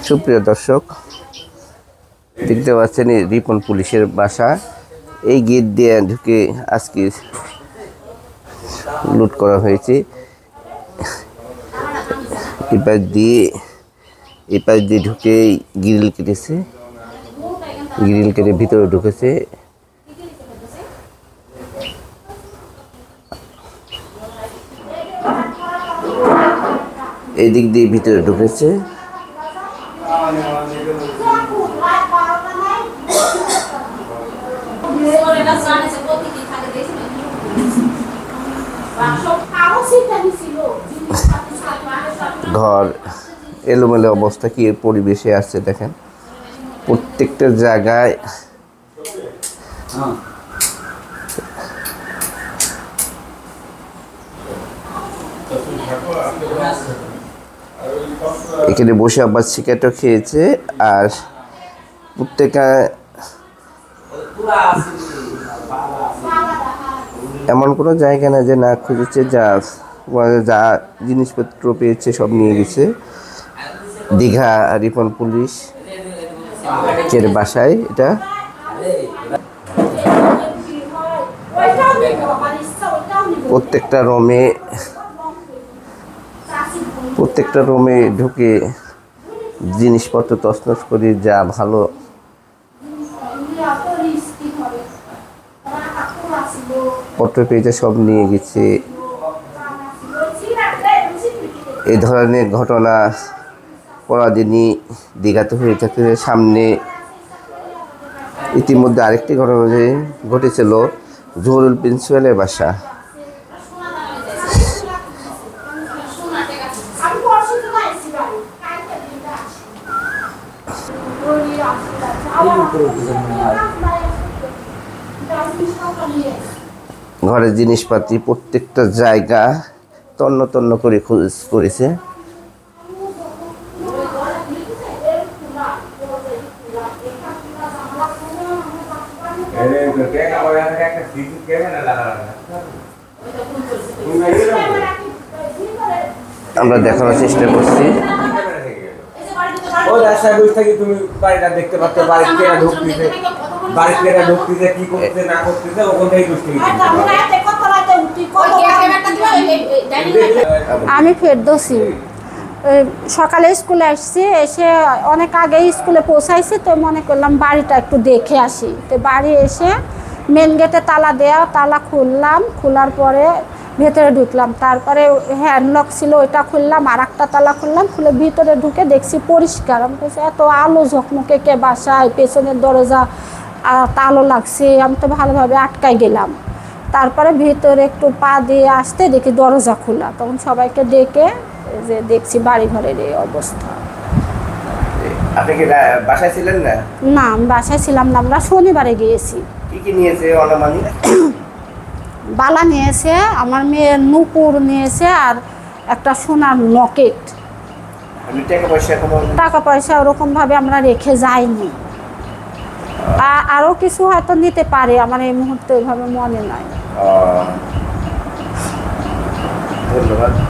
সুপ্রিয় দর্শক, দেখতে পাচ্ছেন রিপন পুলিশের বাসা। এই গেট দিয়ে ঢুকে আজকে লুট করা হয়েছে। এপাশ দিয়ে ঢুকে গ্রিল কেটেছে, গ্রিল কেটে ভিতরে ঢুকেছে। এই দিক দিয়ে ভিতরে ঢুকেছে। ঘর এলোমেলো অবস্থা, কি পরিবেশে আছে দেখেন। প্রত্যেকটা জায়গায় এখানে বসে আবার সিগারেটও খেয়েছে। আর প্রত্যেকটা এমন কোনো জায়গা না যে না খুঁজেছে, যা জিনিসপত্র পেয়েছে সব নিয়ে গেছে। দীঘা রিপন পুলিশের বাসায় এটা। প্রত্যেকটা রুমে ঢুকে জিনিসপত্র তছনছ করে যা ভালো পত্র পেয়েছে সব নিয়ে গেছে। এই ধরনের ঘটনা পরদিনই দীঘাতে হয়ে থাকে। সামনে ইতিমধ্যে আরেকটি ঘটনা ঘটেছিল, জহুরুল প্রিন্সিপালের বাসা। ঘরের জিনিসপাতি প্রত্যেকটা জায়গা তন্ন তন্ন করে খোঁজ করেছে। আমরা দেখানোর চেষ্টা করছি। তুমি বাড়িটা দেখতে পাচ্ছ, বাড়িতে ঢুকতেছে কি করতে না করতেছে ওখান থেকে দুষ্টি। আমি ফেরদৌসি, সকালে স্কুলে আসছি, এসে অনেক আগে স্কুলে পৌঁছাইছি, তো মনে করলাম বাড়িটা একটু দেখে আসি। তো বাড়ি এসে মেন গেটে তালা দেওয়া, তালা খুললাম, খোলার পরে ভেতরে ঢুকলাম। তারপরে হ্যান্ডলক ছিল, ওইটা খুললাম, আর একটা তালা খুললাম, খুলে ভিতরে ঢুকে দেখছি পরিষ্কার। আমি বলছি এত আলো ঝকমকে কে বাসায়, পেছনের দরজা তালো লাগছে। আমি তো ভালোভাবে আটকাই গেলাম। তারপরে ভিতরে একটু পা দিয়ে আসতে দেখি দরজা খোলা। তখন সবাইকে ডেকে যে দেখছি বাড়ি ঘরের এই অবস্থা। আপনি কি বাসায় ছিলেন না? না, আমি বাসায় ছিলাম না, আমরা শনিবারে গিয়েছি। কি কি নিয়েছে? বালা নিয়েছে, আমার মেয়ের নুপুর নিয়েছে, আর একটা সোনার লকেট। টাকা পয়সা ওরকমভাবে আমরা রেখে যাইনি। আরও কিছু হয়তো নিতে পারে, আমার এই মুহূর্তে ওইভাবে মনে নাই। ধন্যবাদ।